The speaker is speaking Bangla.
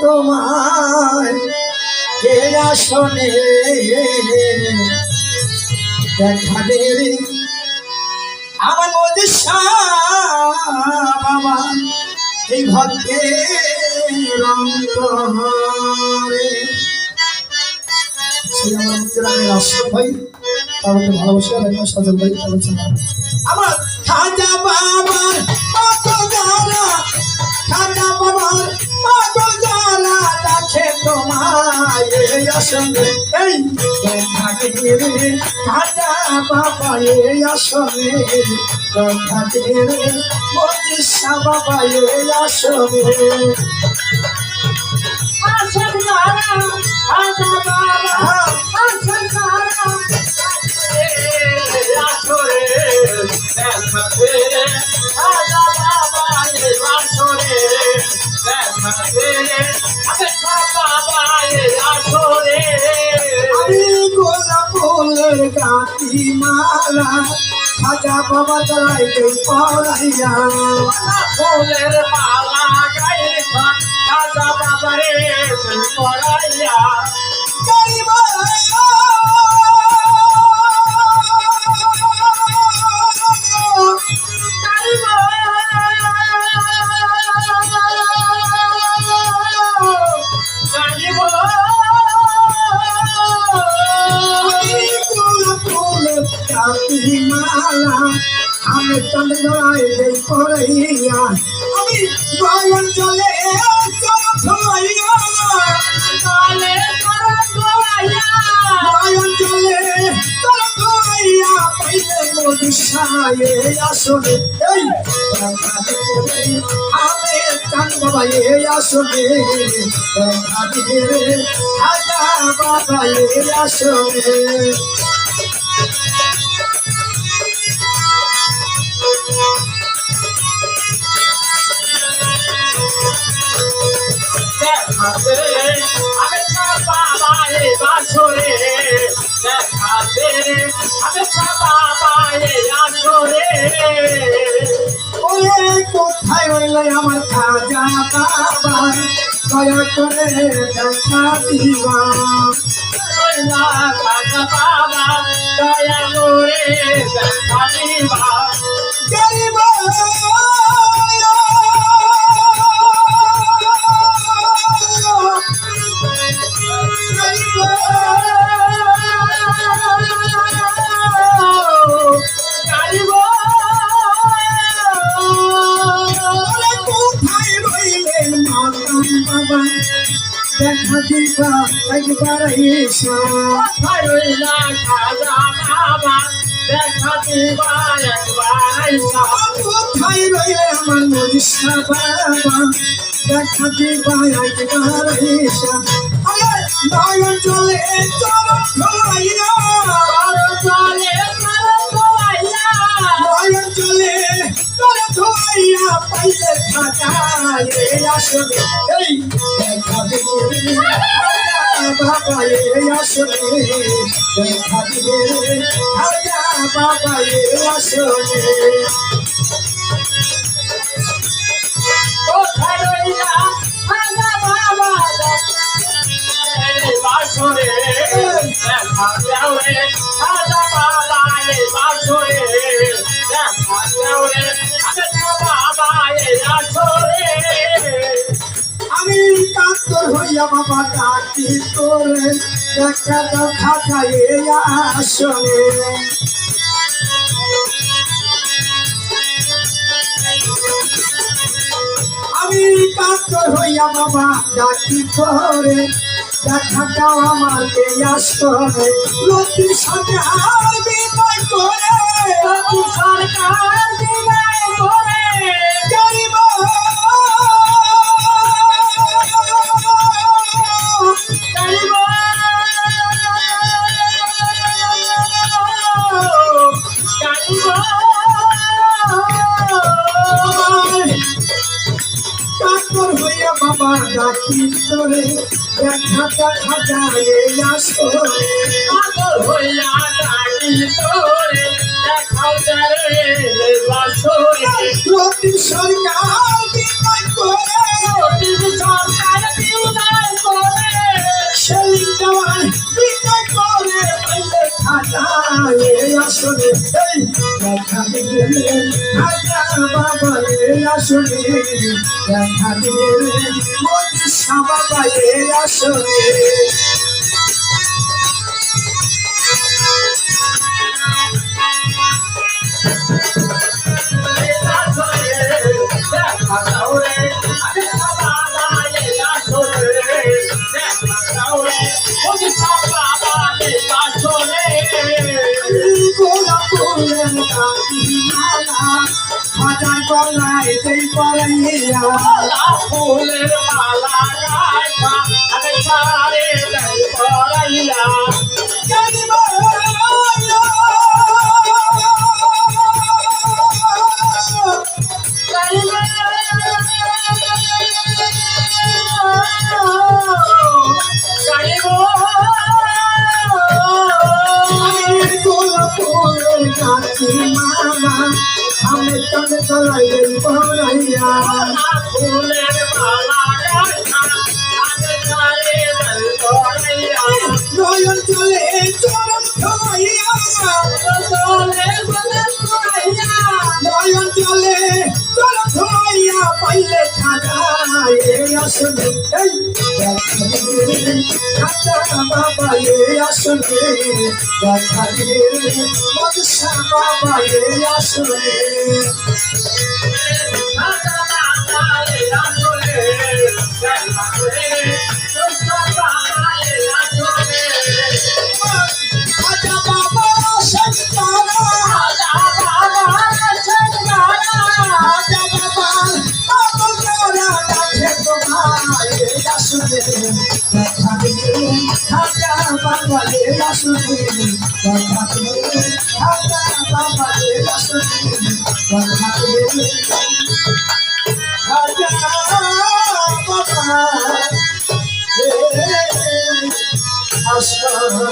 তোমার কে আসনে দেখা দেবে আমার মধ্যে বাবা এই ভক্তের অন্তরে সেই আমার গ্রামের আশরাফ ভাই তারপরে ভালোবাসা রাখলাম সাজল ভাই আমার খাজা বাবার পাগল যারা খাজা বাবার পাগল যারা দেখে তোমায় এই আসনে এই দেখা দেবে খাজা বাবা এই আসনে দেখা দেবে মজিসা বাবা এই আসনে আসন যারা খাজা বাবা আসন যারা আসরে দেখাতে খাজা বাবা এই আসরে দেখাতে বাবা এই আসরে আমি গোলাপ ফুলের গাঁথি মালা খাজা বাবা গাইতে পড়াইয়া ফুলের মালা গাইতে খাজা বাবা রে পড়াইয়া আমি চন্দ্রায় পড়াইয়া আমি গয়ন চলে আসলে এই আমি চান বাবা এই আসলে খাজা বাবা এই আসলে আমি বাবা এই আসলে দেখাতে আমি বাবা এই আসলে ওরে কোথায় রইল আমার খাজা বাবা দয়া করে দেখা দিবা খাজা বাবা দয়া করে দেখা দিবা দেখা দিবা একবার এসো রইলা খাজা বাবা দেখা দিবা একবার এসো কোথায় রইলে আমার মজিসা বাবা দেখা দিবা একবার এসো নয়ন চলে চরণ ধোয়াইয়া নয়ন চলে চরণ ধোয়াইয়া পাইলে খাজা আসলে এই দেখা দিবে বাবা এই আসলে দেখা দিবে খাজা বাবা এই আসলে কোথায় রইলা খাজা বাবা বাসরে দেখা দেওরে খাজা বাবা এই বাসরে দেখা দেওরে বাবা এই আসরে আমি কাতর হইয়া বাবা ডাকি তোরে দেখা দাও খাজা এই আসরে আমি কাতর হইয়া বাবা ডাকি তোরে দেখা দাও আমার এই আসরে লক্ষ্মী সরকার বিনয় করে লক্ষ্মী সরকার বিনয় করে গরিব বাবা ডাকি তোরে দেখা খাজা এই আসরে পাগল হইয়া ডাকি তোরে দেখা রে বাসরে লক্ষ্মী সরকার বিনয় করে লক্ষ্মী সরকার বিনয় এই আসনে এই দেখা দিলে খাজা বাবা এই আসনে দেখা দিলে মনীষা বাবা এই আসনে হাজার গলায় দেই পরাইয়া ফুলের মালা গায় আগে ছাড়ে দেই পরাইয়া আমি তনে গলায় দেই পরাইয়া ফুলের মালা গায় আগে ছাড়ে দেই পরাইয়া নয়ন চলে চরণ খাইয়া নয়ন চলে চরণ খাইয়া পাইলে খাজা এই আসনে এই খাজা বাবা এই আসনে দেখা দিলে মনীষা বাবা এই আসনে খাজা বাবা শঙ্করা খাজা বাবা আপনারা ডাকে তোমায় এই আসনে দেখা দিলে খাজা বাবা এই আসনে দেখা দিলে খাজা বাবা এই আসনে দেখা দিলে খাজা বাবা এই আসনে